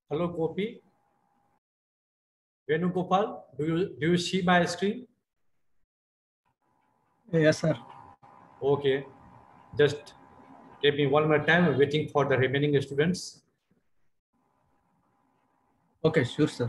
Hello, Gopi. Venugopal, do you see my screen? Yes, sir. Okay. Just give me 1 more time. I'm waiting for the remaining students. Okay, sure, sir.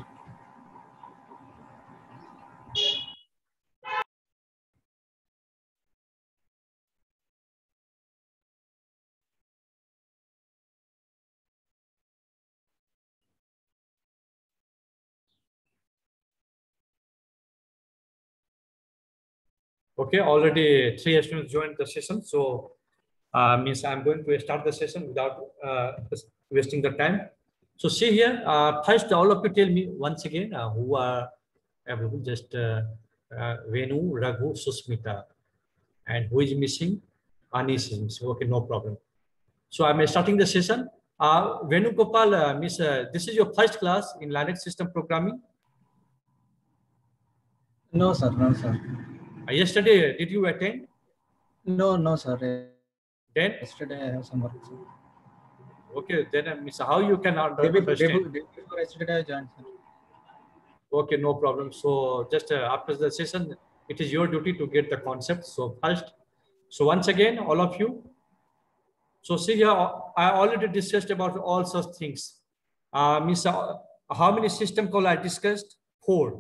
Okay, already 3 students joined the session. So means I'm going to start the session without wasting the time. So see here, first all of you tell me once again who are available. Just Venu, Raghu, Susmita, and who is missing? Anis is missing. Okay, no problem. So I'm starting the session. Venu Gopal, Miss, this is your first class in Linux system programming. No, sir. No, sir. Yesterday, did you attend? No, sir. Then? Yesterday I have some work. Sir. Okay, then Miss, how you can understand? Day before yesterday I joined, sir. Okay, no problem. So just after the session, it is your duty to get the concept. So first, so once again, all of you. So see here, I already discussed about all such things. Miss, how many system call I discussed? 4.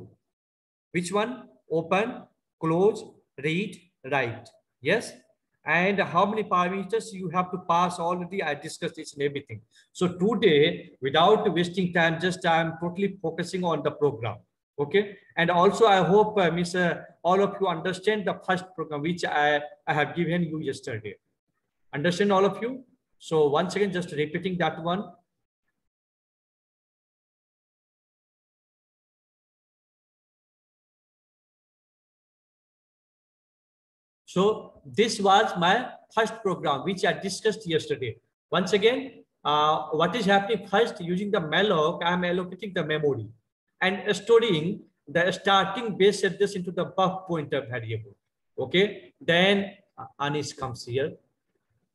Which one? Open, close, read, write. Yes. And how many parameters you have to pass already? I discussed this and everything. So today, without wasting time, just I'm totally focusing on the program. Okay. And also, I hope, Miss, all of you understand the first program which I have given you yesterday. Understand all of you? So once again, just repeating that one. So this was my first program, which I discussed yesterday. Once again, what is happening first, using the malloc, I'm allocating the memory and storing the starting base address into the buff pointer variable. Okay. Then Anis comes here.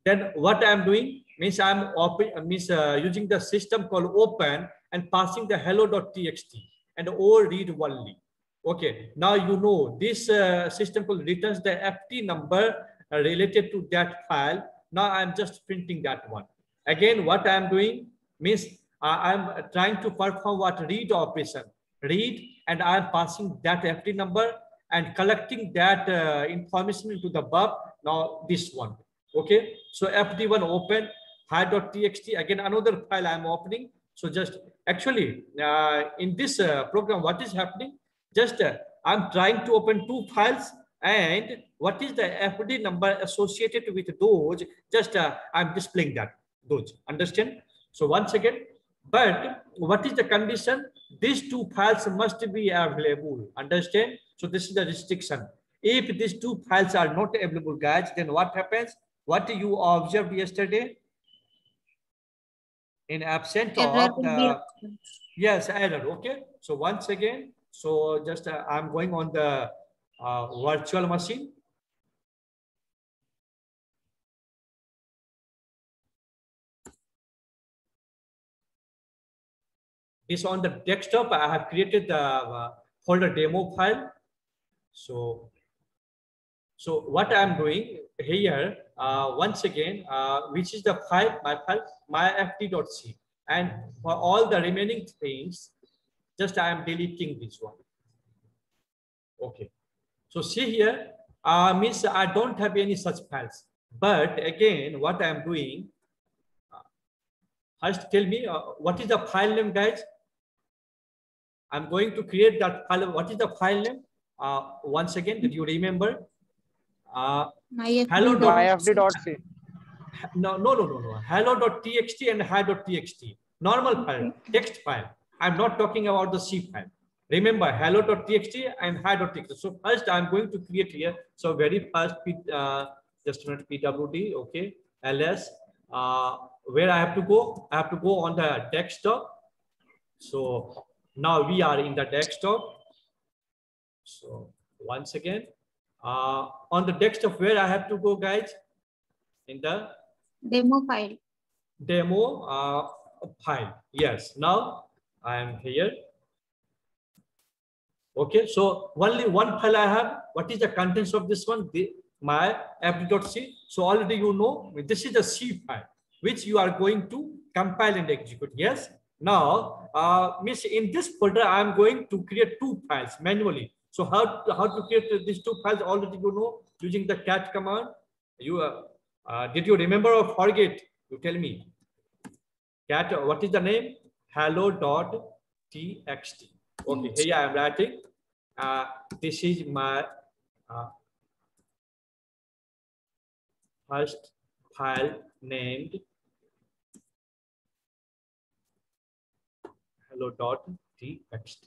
Then what I'm doing means using the system called open and passing the hello.txt and or read only. Okay, now you know this system called returns the FT number related to that file. Now I'm just printing that one. Again, what I'm doing means I'm trying to perform what read operation. Read, and I'm passing that FT number and collecting that information into the bub. Now this one. Okay, so FD1 open, hi.txt, again another file I'm opening. So just actually in this program, what is happening? Just I'm trying to open 2 files, and what is the FD number associated with those? Just I'm displaying that those. Understand? So once again, but what is the condition? These 2 files must be available. Understand? So this is the restriction. If these 2 files are not available, guys, then what happens? What you observed yesterday? In absent of the yes, error. Okay. So once again, so just I'm going on the virtual machine. This on the desktop, I have created the folder demo file. So what I'm doing here, once again, which is the file, my ft.c, and for all the remaining things, just I am deleting this one. Okay. So see here, means I don't have any such files. But again, what I am doing, first tell me what is the file name, guys? I'm going to create that file. What is the file name? Once again, did you remember? myfd.c. No. Hello.txt and hi.txt. Normal file, text file. I'm not talking about the C file. Remember, hello.txt and hi.txt. So first I'm going to create here. So very first, just a minute, pwd, okay, ls. Where I have to go? I have to go on the desktop. So now we are in the desktop. So once again, on the desktop, where I have to go, guys? In the demo file. Demo file. Yes. Now I am here. Okay, so only one file I have. What is the contents of this one? My fd.c. So already you know this is a C file which you are going to compile and execute. Yes. Now, miss, in this folder, I am going to create two files manually. So how to create these two files already you know using the cat command. You did you remember or forget? You tell me. Cat. What is the name? Hello.txt. Okay, here I am writing. This is my first file named hello.txt.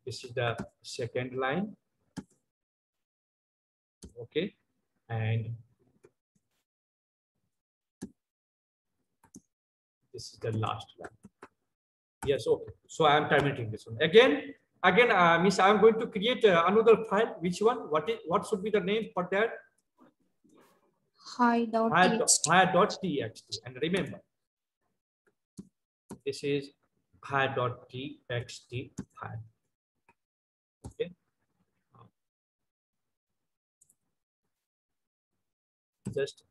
This is the second line. Okay, and this is the last line. Yes, okay. So I am terminating this one. Again, miss, I am going to create another file. Which one? What should be the name for that? Hi.txt. And remember, this is hi.txt file. Okay. Just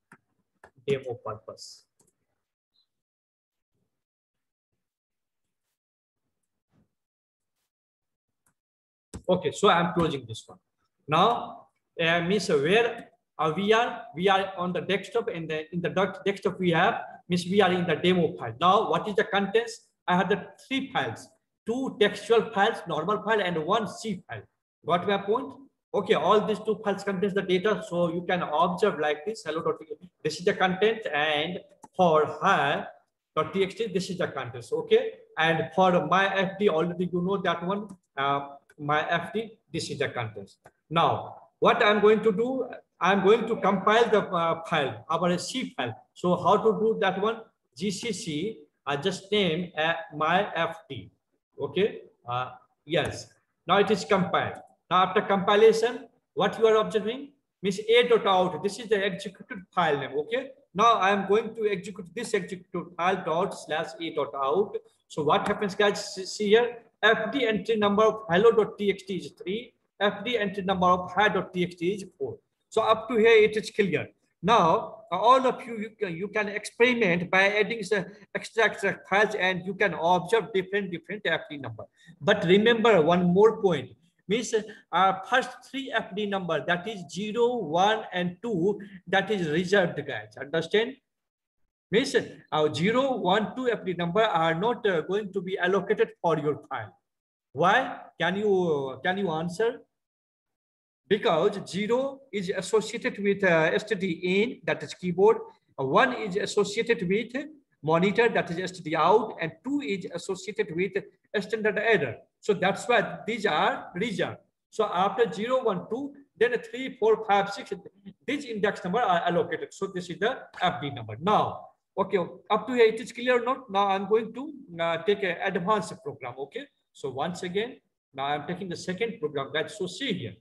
demo purpose. Okay, so I'm closing this one. Now, miss, where we are on the desktop, and in the desktop we have, miss, we are in the demo file. Now, what is the contents? I have the three files, two textual files, normal file, and one C file. Got my point? Okay, all these two files contains the data, so you can observe like this. Hello.txt. This is the content, and for hi.txt, this is the contents. Okay, and for my FD, already you know that one. My FD, this is the contents. Now, what I'm going to do, I'm going to compile the file, our C file. So how to do that one? GCC, I just name my FD. Okay. Yes. Now it is compiled. Now after compilation, what you are observing means a.out. This is the executed file name. Okay. Now I am going to execute this executed file ./a.out. So what happens, guys? See here. FD entry number of hello.txt is 3. FD entry number of hi.txt is 4. So up to here, it is clear. Now, all of you can experiment by adding the extract files, and you can observe different FD number. But remember one more point. Means first three FD number, that is 0, 1, and 2, that is reserved, guys. Understand? Means 0, 1, 2 FD number are not going to be allocated for your file. Why? Can you answer? Because 0 is associated with std in, that is keyboard. 1 is associated with monitor, that is std out, and 2 is associated with standard error. So that's why these are reserved. So after 0, 1, 2, then 3, 4, 5, 6, these index number are allocated. So this is the FD number. Now, okay, up to here it is clear or not? Now I'm going to take an advanced program. Okay, so once again, now I'm taking the second program. That's so see here,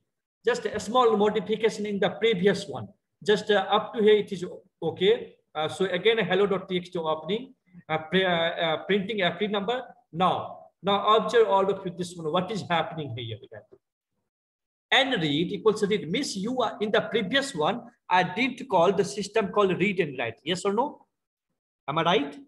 just a small modification in the previous one. Just up to here it is okay. So again, hello.txt opening, printing FD number. Now observe all of this one. What is happening here? And read equals read. Miss, you are in the previous one. I did call the system called read and write. Yes or no? Am I right?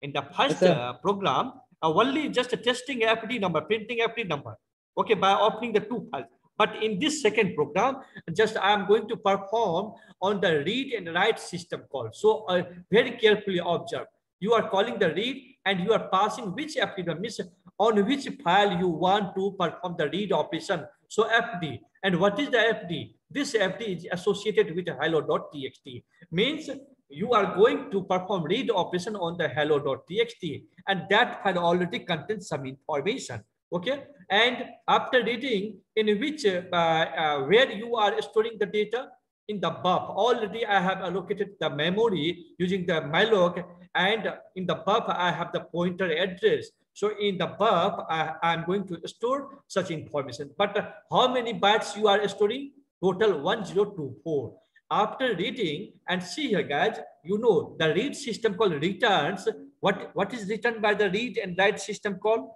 In the first program, only just testing FD number, printing FD number. Okay, by opening the two files. But in this second program, just I am going to perform on the read and write system call. So very carefully observe. You are calling the read and you are passing which FD number, on which file you want to perform the read operation. So FD. And what is the FD? This FD is associated with hello.txt. Means you are going to perform read operation on the hello.txt, and that file already contains some information. Okay, and after reading, in which where you are storing the data, in the buff. Already I have allocated the memory using the malloc, and in the buff I have the pointer address. So in the buff I am going to store such information. But how many bytes you are storing? Total 1024. After reading, and see here, guys, you know the read system called returns. What is written by the read and write system called?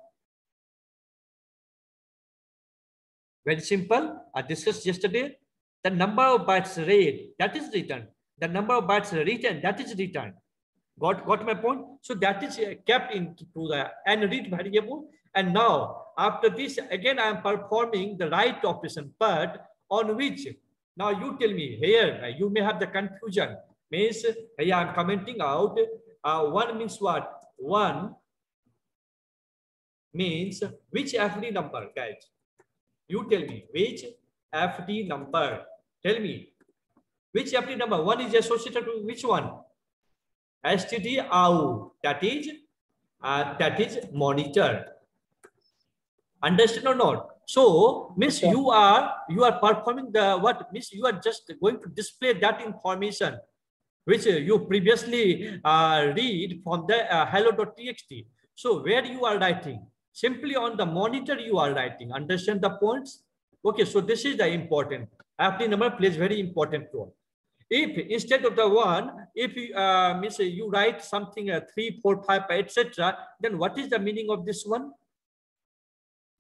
Very simple. I discussed yesterday. The number of bytes read, that is returned. The number of bytes written, that is returned. Got my point? So that is kept into the and read variable. And now after this, again, I am performing the write operation, but on which? Now you tell me here, you may have the confusion. Means here I am commenting out. One means what? One means which FD number, guys? You tell me which FD number. Tell me which FD number. One is associated with which one? STD out. That is monitor. Understand or not? So, means you are performing the what? Means you are just going to display that information which you previously read from the hello.txt. So where you are writing? Simply on the monitor you are writing. Understand the points? Okay, so this is the important. FD number plays very important role. If instead of the one, if you means you write something 3, 4, 5, etc., then what is the meaning of this one?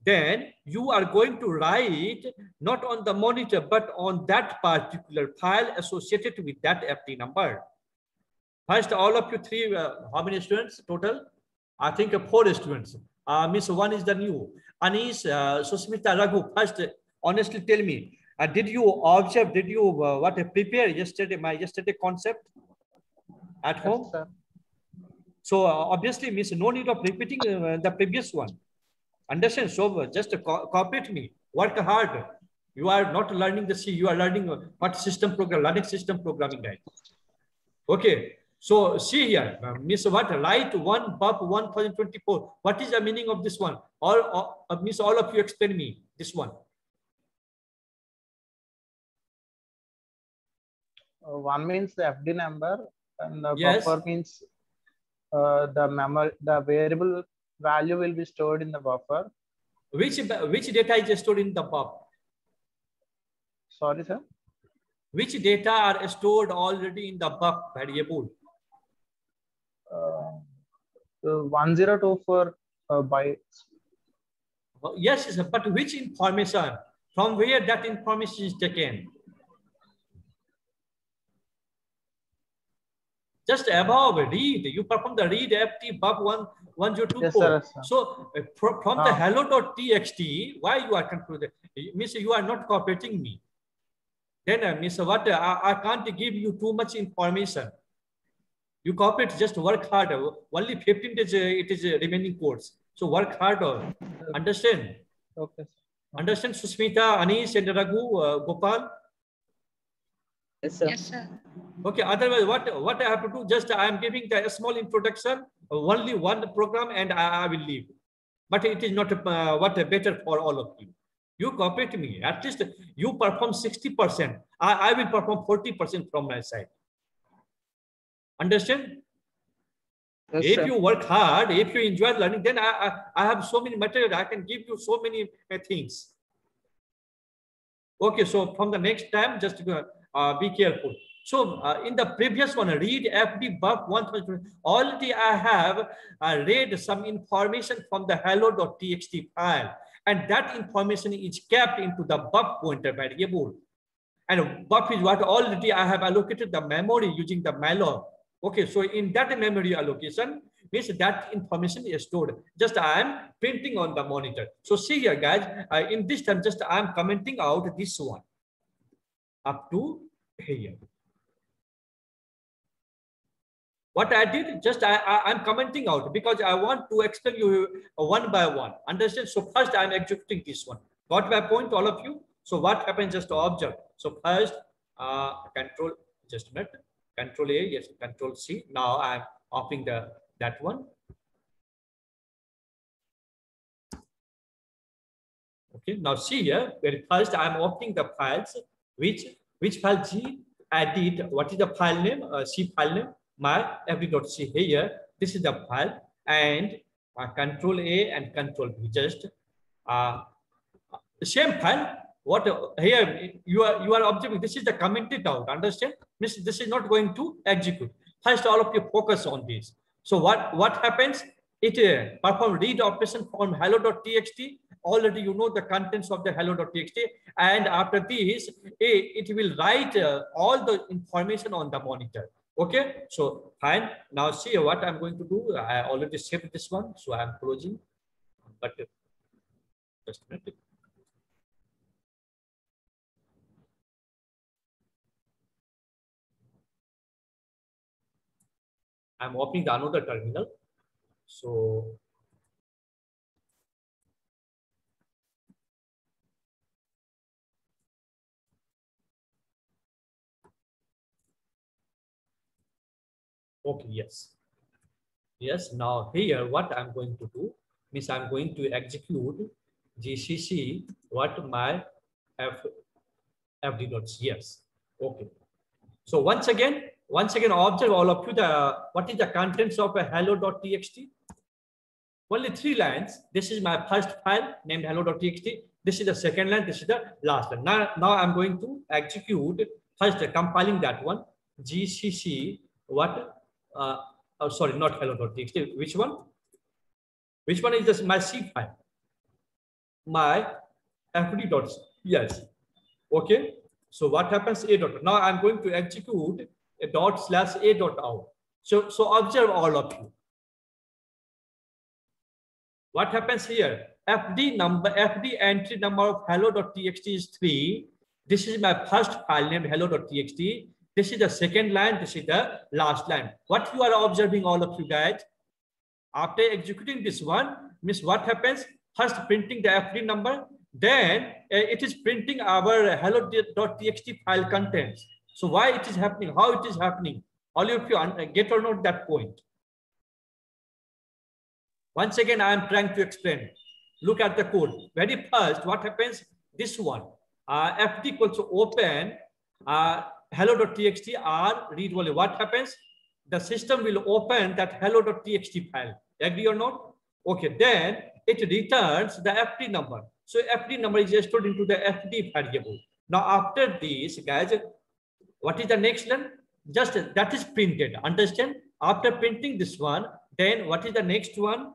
Then you are going to write not on the monitor, but on that particular file associated with that FD number. First, all of you three, how many students total? I think 4 students. Miss one is the new. Anish, Susmita, Raghu, first, honestly tell me, did you observe, did you prepare yesterday, my yesterday concept at home? Sir. So obviously, Miss, no need of repeating the previous one. Understand? So just cooperate me, work hard. You are not learning the C, you are learning what system program, learning system programming, guys. Okay. So see here, Miss what? Write 1 BUP 1024. What is the meaning of this one? Miss, all of you explain me this one. One means the FD number, and the Yes. buffer means the variable value will be stored in the buffer. Which data is stored in the BUP? Sorry, sir. Which data are stored already in the BUP variable? 1024 bytes. Yes, but which information? From where that information is taken? Just above read, you perform the read FT BUP 1024. Yes, sir, yes, sir. So from the hello.txt, why you are confused? Miss, you are not cooperating me. Then Miss, what? I can't give you too much information. You cooperate, just work hard. Only 15 days it is a remaining course. So work hard. Understand? Okay. Understand, Susmita, Anish, and Raghu, Gopal? Yes, sir. Yes, sir. Okay, otherwise what I have to do, just I am giving a small introduction, only one program, and I will leave. But it is not better for all of you. You cooperate me. At least you perform 60%. I will perform 40% from my side. Understand? Yes, If sir. you work hard, if you enjoy learning, then I have so many material. I can give you so many things. Okay, so from the next time, just be careful. So in the previous one, read FD BUP 1020. Already I have read some information from the hello.txt file, and that information is kept into the BUP pointer variable. And BUP is what already I have allocated the memory using the malloc. Okay, so in that memory allocation, means that information is stored. Just I am printing on the monitor. So see here, guys, in this time, just I am commenting out this one up to here. What I did, just I'm commenting out because I want to explain you one by one. Understand? So first I'm executing this one. Got my point, all of you? So what happens, just to observe. So first, control, just a minute, control A, yes, control C. Now I'm offing that one. Okay, now see here, very first I'm opening the files, which file G I did, what is the file name, C file name, my fd.c here, this is the file, and control A and control B, just same file. What here you are observing, this is the commented out, understand? This is not going to execute. First, all of you focus on this. So what happens? It perform read operation from hello.txt. Already you know the contents of the hello.txt, and after this, it will write all the information on the monitor. Okay, so fine. Now see what I'm going to do. I already saved this one, so I'm closing. But just a minute. I'm opening the another terminal. So okay, yes. Now here, what I'm going to do means I'm going to execute GCC what my fd.cs. Okay. So once again, observe all of you what is the contents of a hello.txt. Only 3 lines. This is my first file named hello.txt. This is the second line. This is the last line. Now I'm going to execute first compiling that one GCC what. Oh, sorry, not hello.txt. Which one? Which one is this? My C file. My fd.cs. Okay. So what happens? A dot. Now I'm going to execute a ./a.out. So observe all of you. What happens here? FD entry number of hello.txt is 3. This is my first file named hello.txt. This is the second line. This is the last line. What you are observing, all of you guys, after executing this one, means what happens? First printing the FD number, then it is printing our hello.txt file contents. So why it is happening? How it is happening? All of you get or not that point? Once again, I am trying to explain. Look at the code. Very first, what happens? This one, fd equals to open hello.txt r read only. What happens? The system will open that hello.txt file. Agree or not? Okay, then it returns the fd number. So fd number is stored into the fd variable. Now after this, guys, what is the next one? Just that is printed. Understand? After printing this one, then what is the next one?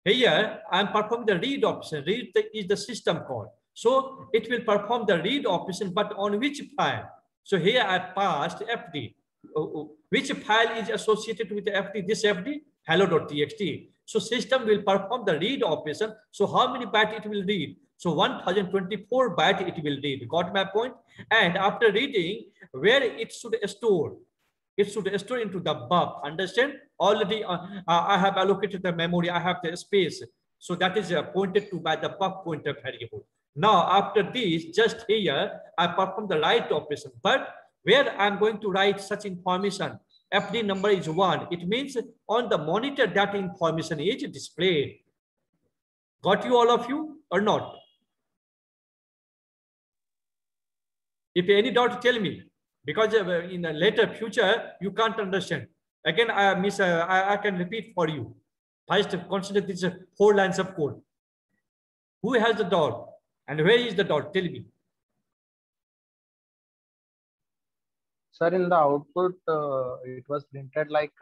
Here I am performing the read option. Read is the system call. So it will perform the read operation, but on which file? So here I passed fd. Which file is associated with the fd? This fd, hello.txt. So system will perform the read operation. So how many bytes it will read? So 1024 bytes it will read. Got my point? And after reading, where it should store? It should store into the buf. Understand? Already I have allocated the memory. I have the space. So that is pointed to by the buf pointer variable. Now after this, just here, I perform the write operation. But where I'm going to write such information, FD number is 1. It means on the monitor that information is displayed. Got you, all of you, or not? If any doubt, tell me. Because in the later future, you can't understand. Again, I can repeat for you. First, consider this 4 lines of code. Who has the doubt? And where is the doubt? Tell me. Sir, in the output, it was printed like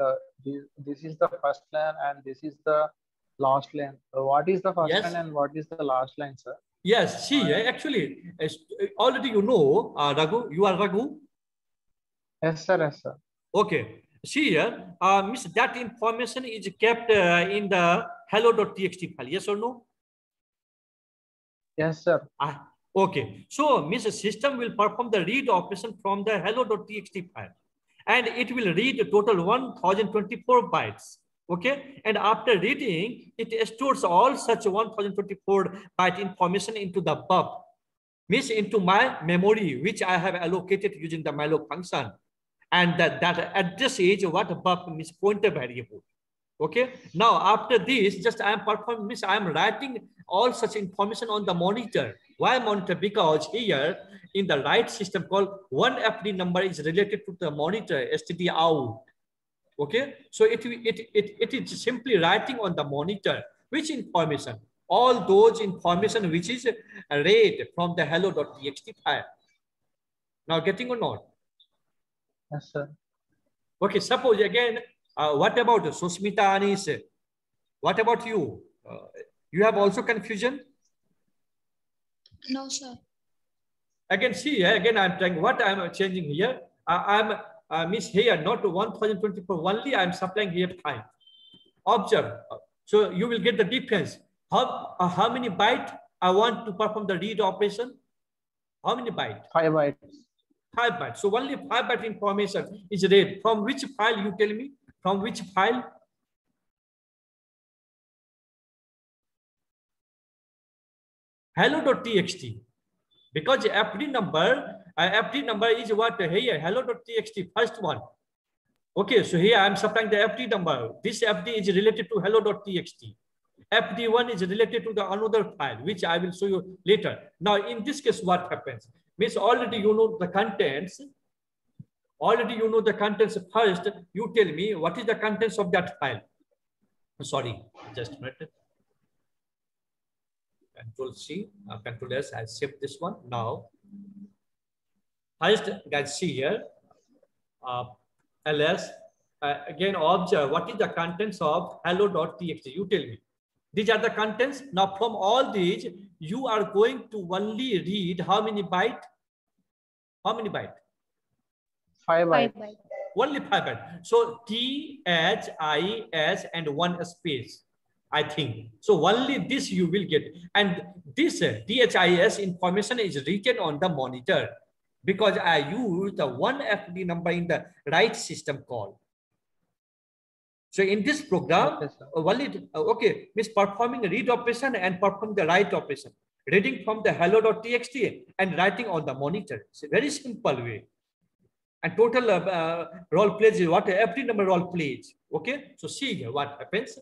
this is the first line and this is the last line. What is the first line and what is the last line, sir? Yes, see, actually, already you know, Raghu, you are Raghu? Yes, sir. Yes, sir. Okay. See here, miss, that information is kept in the hello.txt file. Yes or no? Yes, sir. Okay. So, miss, system will perform the read operation from the hello.txt file, and it will read a total 1024 bytes. Okay. And after reading, it stores all such 1024 byte information into the buf, means into my memory, which I have allocated using the malloc function. And that address is what buf means pointer variable. Okay. Now after this, just I am performing, means I am writing all such information on the monitor. Why monitor? Because here in the write system call, one FD number is related to the monitor std out. Okay. So it is simply writing on the monitor which information, all those information which is read from the hello.txt file. Now getting or not? Yes, sir. Okay, suppose again, what about Susmita, Anis? What about you? You have also confusion? No, sir. Again, see, again, I'm trying, what I'm changing here. I'm miss here, not 1024, only I'm supplying here 5. Observe. So you will get the difference. How many bytes I want to perform the read operation? How many bytes? 5 bytes. 5 bytes. So only 5 byte information is read. From which file, you tell me? From which file? Hello.txt. Because FD number is what here? Hello.txt, first one. Okay, so here I'm supplying the FD number. This FD is related to hello.txt. FD1 is related to the another file, which I will show you later. Now, in this case, what happens? Means already you know the contents. Already you know the contents. First, you tell me what is the contents of that file. Sorry, just a minute. Control C, Control S. I saved this one. Now, first, guys, see here. ls. Again, observe what is the contents of hello.txt. You tell me. These are the contents. Now, from all these, you are going to only read how many bytes? How many bytes? 5 bytes. Only 5 bytes. So T, H, I, S, and 1 space, I think. So only this you will get. And this THIS information is written on the monitor because I use the one FD number in the write system call. So in this program, okay, means performing read operation and perform the write operation, reading from the hello.txt and writing on the monitor. It's a very simple way. And total role plays is what FD number role plays. Okay, so see here what happens.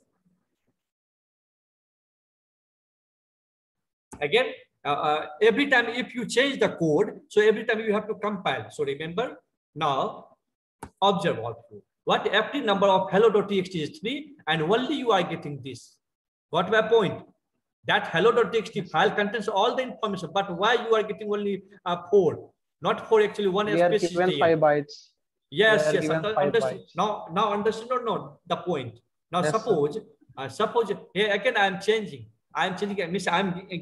Again, every time if you change the code, so every time you have to compile. So remember, now observe also. What FD number of hello.txt is 3, and only you are getting this. Got my point? That hello.txt file contains all the information, but why you are getting only 4? Not 4, actually 1 We are space given is 5 bytes. Yes, yes. Bytes. Now understand or not the point? Now Yes, suppose here again I am changing. I'm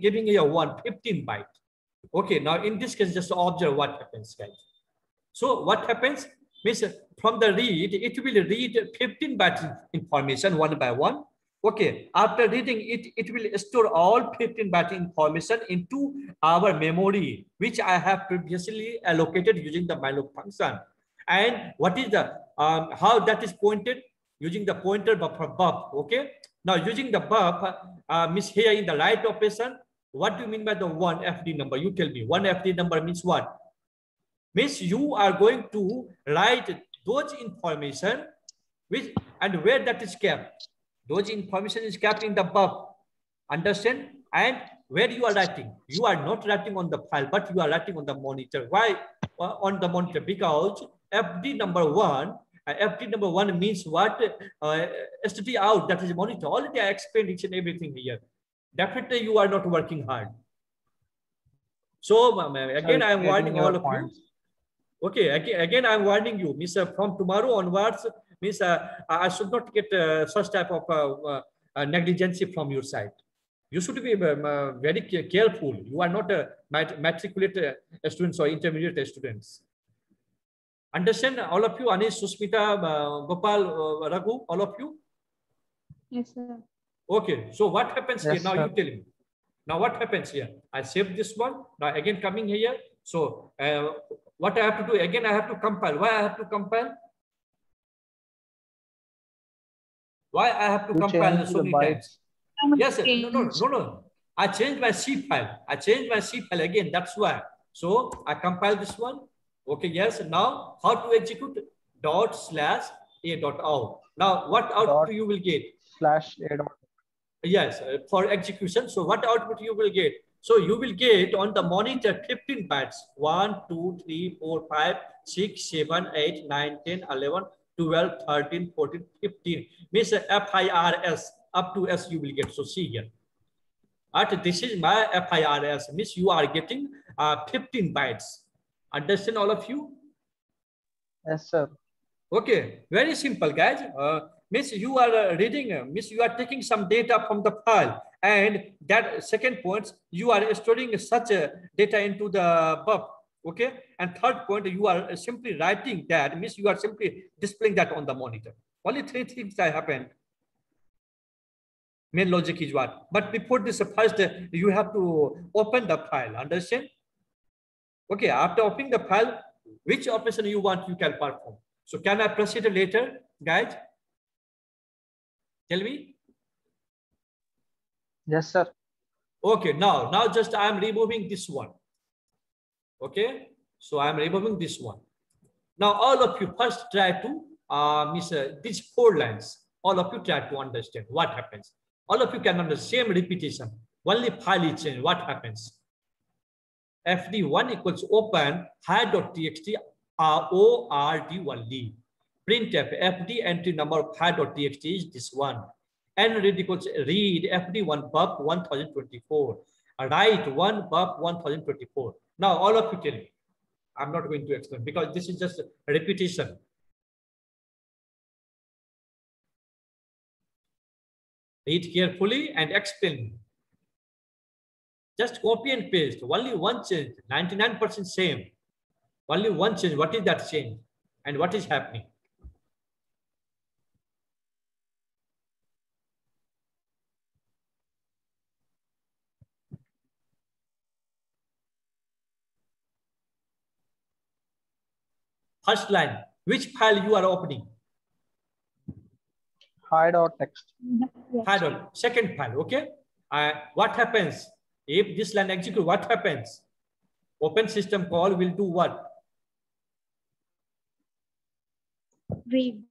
giving you a 15 byte. Okay, now in this case, just observe what happens, guys. So what happens means from the read, it will read 15 bytes information one by one. Okay, after reading it, it will store all 15 byte information into our memory, which I have previously allocated using the malloc function. And what is the how that is pointed? Using the pointer buffer buff. Okay. Now using the buff, means here in the write operation, what do you mean by the 1 FD number? You tell me. 1 FD number means what? Means you are going to write those information which and where that is kept. Those information is kept in the buff. Understand? And where you are writing? You are not writing on the file, but you are writing on the monitor. Why on the monitor? Because FD number 1. FD number 1 means what? STT out, that is monitor. Already I explained each and everything here. Definitely you are not working hard. So again, I am warning all of you. Okay, again I am warning you. Means from tomorrow onwards, means I should not get such type of negligence from your side. You should be very careful. You are not a matriculated students or intermediate students. Understand, all of you? Anish, Susmita, Gopal, Raghu, all of you? Yes, sir. Okay, so what happens Yes, here? Now sir. you tell me. Now what happens here? I saved this one. Now again coming here. So what I have to do? Again, I have to compile. Why I have to compile? Why I have to compile so many times? Yes, no. I changed my C file. I changed my C file again. That's why. So I compile this one. Okay, yes. Now how to execute? ./a.out. Now what output you will get? /a. Yes, for execution. So what output you will get? So you will get on the monitor 15 bytes. 1, 2, 3, 4, 5, 6, 7, 8, 9, 10, 11, 12, 13, 14, 15. Means FIRS up to S you will get. So see here. This is my FIRS. Means you are getting 15 bytes. Understand all of you? Yes, sir. Okay, very simple, guys. Means you are reading, means you are taking some data from the file, and that second point, you are storing such a data into the buffer. Okay, and third point, you are simply writing that, means you are simply displaying that on the monitor. Only three things that happen. Main logic is what? But before this, first you have to open the file. Understand? Okay, after opening the file, which operation you want, you can perform. So can I proceed later, guys? Tell me. Yes, sir. Okay, now just I am removing this one. Okay, so I am removing this one. Now all of you first try to these 4 lines. All of you try to understand what happens. All of you can understand same repetition. Only file is changed. What happens? fd1 equals open hide.txt ord1 printf fd entry number of hide.txt is this one, and read equals read fd1 bub 1024 write 1 bub 1024. Now all of you tell me. I'm not going to explain because this is just a repetition. Read carefully and explain. Just copy and paste. Only one change. 99% same. Only one change. What is that change? And what is happening? First line. Which file you are opening? Hide.txt. Hide. Second file. Okay. What happens? If this line executes, what happens? Open system call will do what? Read.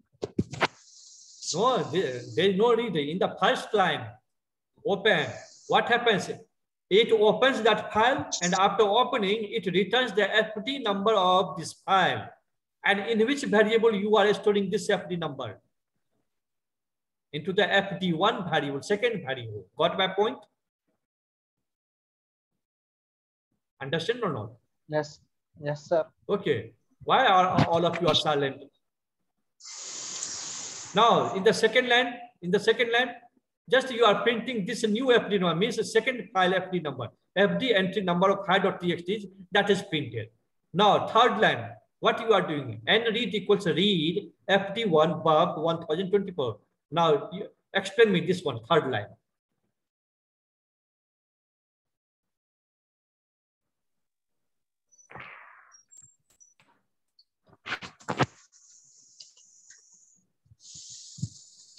No, there is no read. In the first line, open. What happens? It opens that file, and after opening, it returns the FD number of this file. And in which variable you are storing this FD number? Into the FD1 variable, second variable. Got my point? Understand or not? Yes. Yes, sir. Okay. Why are all of you are silent? Now, in the second line, just you are printing this new FD number, means the second file FD number. FD entry number of hide.txt that is printed. Now, third line, what you are doing? nRead equals read FD1 bub 1024. Now, explain me this one, third line.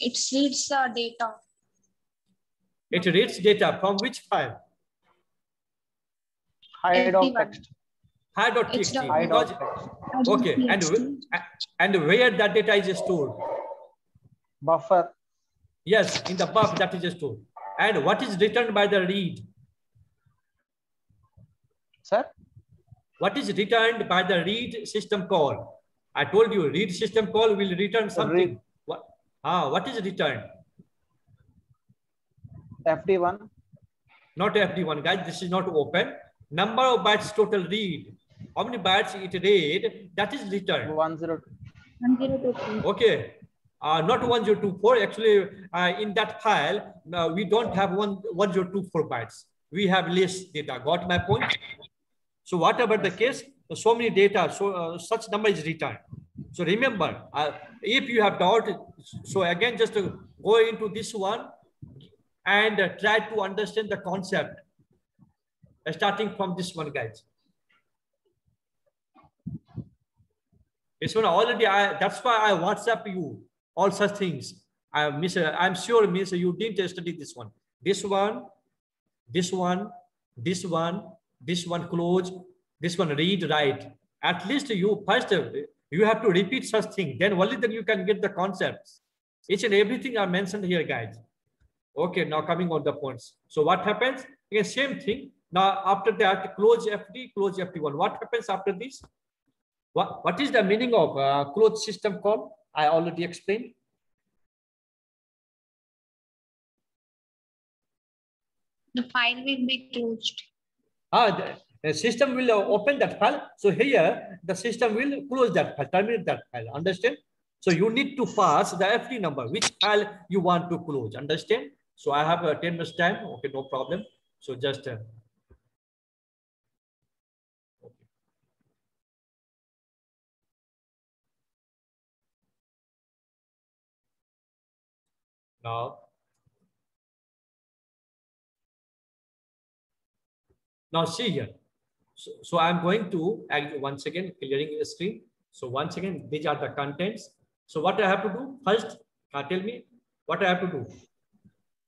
It reads the data. It reads data from which file? Hide.txt. Hide.txt. Because, Hide.txt. okay, and where that data is stored? Buffer. Yes, in the buffer that is stored. And what is returned by the read? Sir? What is returned by the read system call? I told you, read system call will return something. What is returned? FD1. Not FD1, guys. This is not open. Number of bytes total read. How many bytes it read? That is returned. 1024. Okay. Not 1024. Actually, in that file, we don't have 1024 bytes. We have less data. Got my point? So whatever the case, so many data, so such number is returned. So remember, if you have doubt, so again, just go into this one and try to understand the concept, starting from this one, guys. This one already, that's why I WhatsApp you all such things. I'm sure, Miss, you didn't study this one. This one, this one, this one, this one close, this one read, write. At least you first, you have to repeat such thing. Then only then you can get the concepts. Each and everything I mentioned here, guys. Okay, now coming on the points. So what happens? Again, same thing. Now after that, close FD, close FD1. What happens after this? What is the meaning of closed system call? I already explained. The file will be closed. The system will open that file. So here, the system will close that file, terminate that file. Understand? So you need to pass the FD number, which file you want to close. Understand? So I have 10 minutes time. Okay, no problem. So just okay. Now see here. So I'm going to once again clearing the screen. So once again, these are the contents. So what I have to do first? Tell me what I have to do.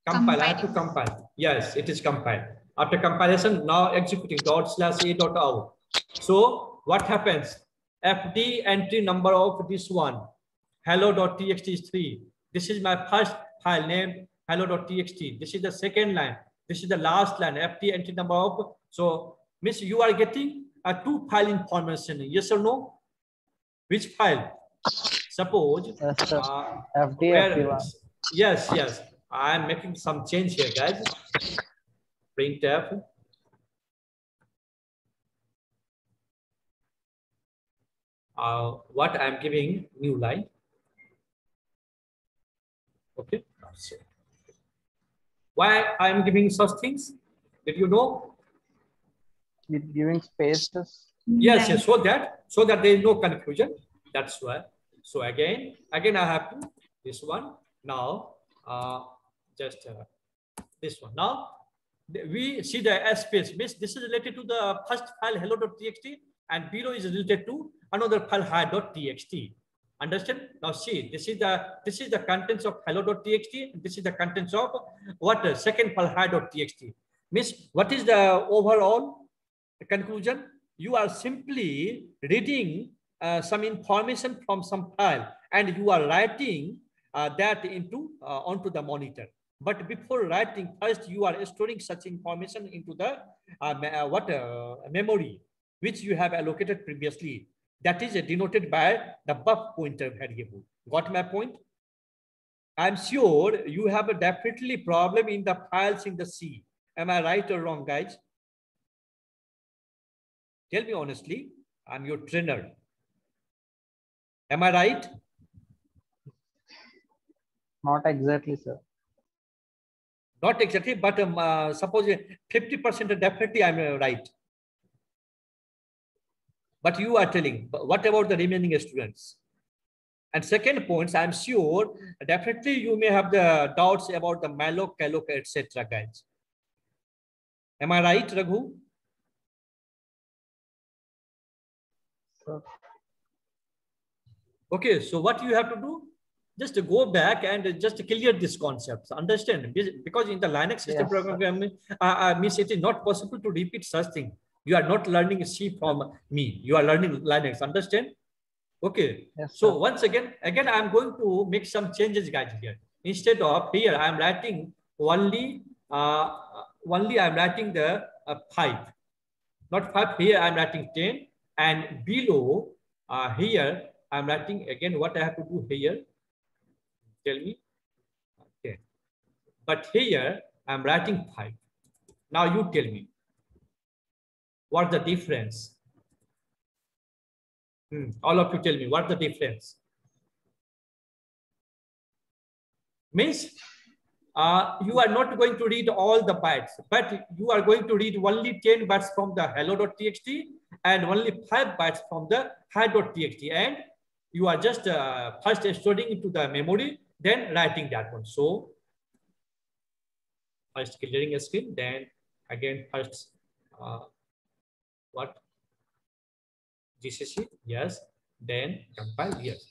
Compile. I have to compile. Yes, it is compiled. After compilation, now executing ./a.out. So what happens? FD entry number of this one, hello.txt is 3. This is my first file named hello.txt. This is the second line. This is the last line. FD entry number of. So means you are getting a 2 file information. Yes or no? Which file? Suppose FD, FD1. Yes, yes. I am making some change here, guys. Printf. What I am giving new line. Okay. So, why I am giving such things? Did you know? With giving spaces. Yes, yes. So that there is no confusion. That's why. So again I have to this one now. Just this one. Now we see the space. This is related to the first file hello.txt, and below is related to another file hi.txt. Understand? Now see, this is the contents of hello.txt. This is the contents of what second file hi.txt. Means what is the overall conclusion? You are simply reading some information from some file, and you are writing that into onto the monitor. But before writing, first you are storing such information into the memory, which you have allocated previously. That is denoted by the buff pointer variable. Got my point? I'm sure you have a definitely problem in the files in the C. Am I right or wrong, guys? Tell me honestly. I'm your trainer. Am I right? Not exactly, sir. Not exactly, but suppose 50% definitely I'm right. But you are telling, what about the remaining students? And second point, I'm sure definitely you may have the doubts about the malloc, calloc, etc. guys. Am I right, Raghu? Sir. Okay, so what you have to do? Just to go back and just clear these concepts. Understand? Because in the Linux system programming, means it is not possible to repeat such thing. You are not learning C from me. You are learning Linux. Understand? Okay. Yes, so once again, I'm going to make some changes, guys. Here, instead of here, I am writing only I'm writing the 5, not 5. Here I am writing 10, and below here I am writing again. What I have to do here? Tell me. Okay. But here I'm writing 5. Now you tell me. What's the difference? All of you tell me, what's the difference? Means you are not going to read all the bytes, but you are going to read only 10 bytes from the hello.txt and only 5 bytes from the hi.txt, and you are just first storing into the memory, then writing that one. So first clearing a screen, then again first what? GCC, yes. Then compile, yes.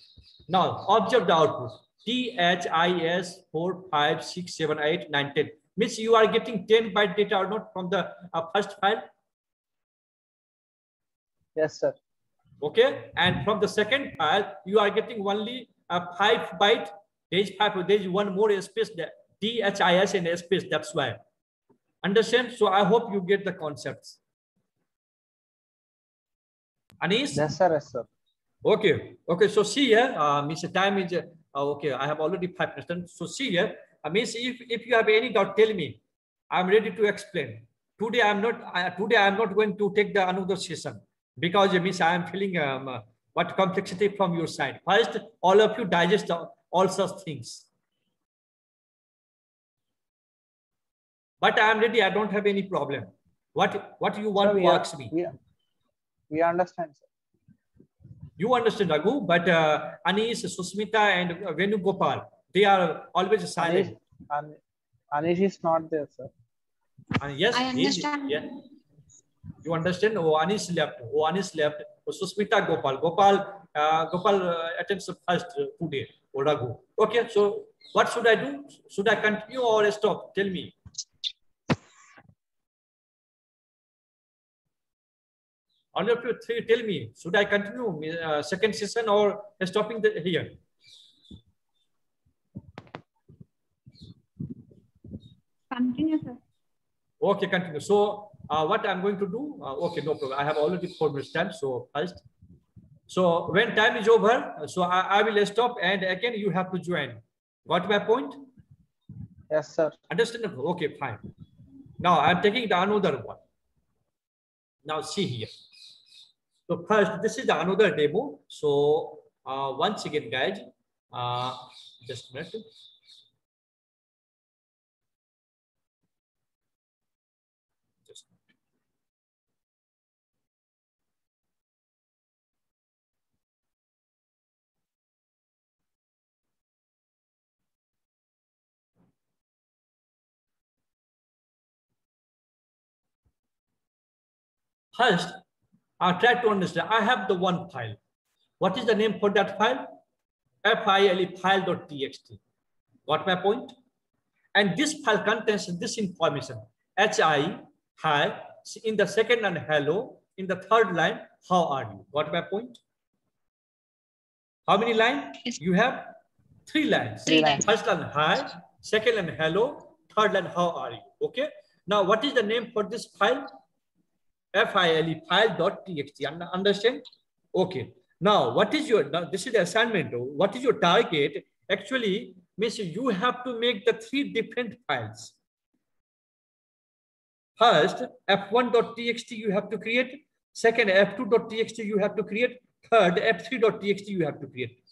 Now observe the output. THIS 4, 5, 6, 7, 8, 9, 10. Means you are getting 10 byte data or not from the first file? Yes, sir. Okay. And from the second file, you are getting only a 5 byte. There is one more space there. THIS and space. That's why. Understand? So I hope you get the concepts. Anis? Yes, sir. Yes, sir. Okay. Okay. So see here, Mr. Time is okay. I have already 5%. So see here, means if you have any doubt, tell me. I'm ready to explain. Today I'm not going to take the another session because it means I am feeling What complexity from your side? First, all of you digest all such things. But I am ready. I don't have any problem. What you want to ask me? We understand, sir. You understand, Raghu, but Anish, Susmita, and Venugopal, they are always silent. Anish is not there, sir. Yes, I understand. Yeah. You understand? Oh, Anish left. Oh, Anish left. Oh, Susmita, Gopal attends first today. Oh, Raghu. Okay, so what should I do? Should I continue or stop? Tell me. All of you three, tell me, should I continue second session or stopping here? Continue, sir. Okay, continue. So what I'm going to do, okay, no problem. I have already 4 minutes time. So first, so when time is over, so I will stop and again you have to join. Got my point? Yes, sir. Understandable? Okay, fine. Now I'm taking the another one. Now see here. So first, this is another demo. So once again, guys, just a minute. First, I'll try to understand. I have the one file. What is the name for that file? file.txt. Got my point? And this file contains this information. Hi, in the second line, hello. In the third line, how are you? Got my point? How many lines? You have 3 lines. 3 lines. First line, hi. Second line, hello. Third line, how are you? Okay. Now, what is the name for this file? file.txt. Understand? Okay. Now, what is your, now this is the assignment. What is your target? Actually, means you have to make the 3 different files. First, f1.txt you have to create. Second, f2.txt you have to create. Third, f3.txt you have to create.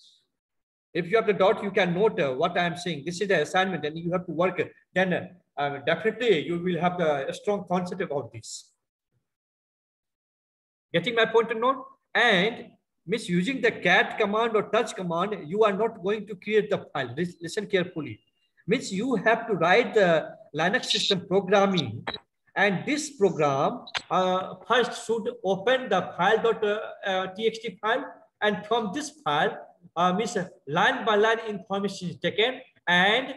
If you have the dot, you can note what I am saying. This is the assignment and you have to work. Then definitely you will have a strong concept about this. Getting my point to note? And means using the cat command or touch command, you are not going to create the file. Listen carefully. Means you have to write the Linux system programming, and this program first should open the file.txt file, and from this file, means line by line information is taken, and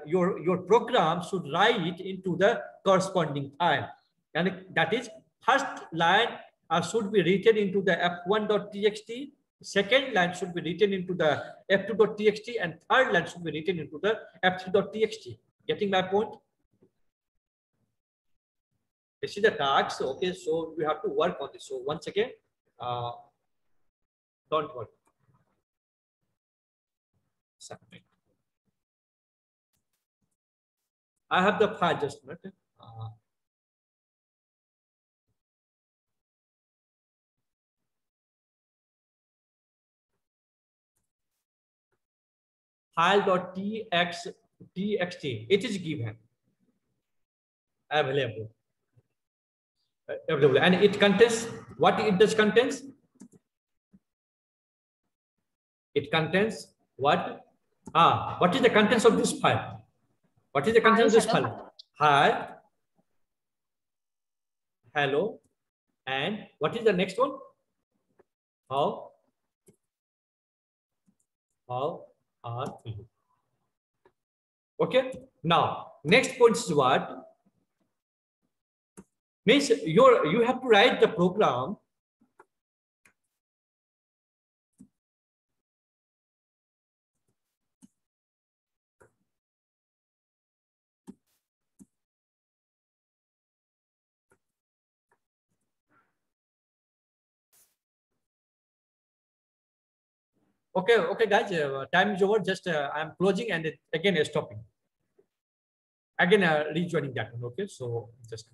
your program should write into the corresponding file, and that is first line should be written into the f1.txt, second line should be written into the f2.txt, and third line should be written into the f3.txt. Getting my point? This is the task. Okay, so we have to work on this. So once again, don't worry. Submit. I have the file just a minute. File.txt, it is given available, and it contains what it does contains. It contains what? What is the contents of this file? What is the contents of this file? Hi, hello, and what is the next one? How are you? Okay. Now, next point is what? Means you have to write the program. Okay, guys. Time is over. Just I'm closing and again stopping. Again rejoining that one. Okay, so just.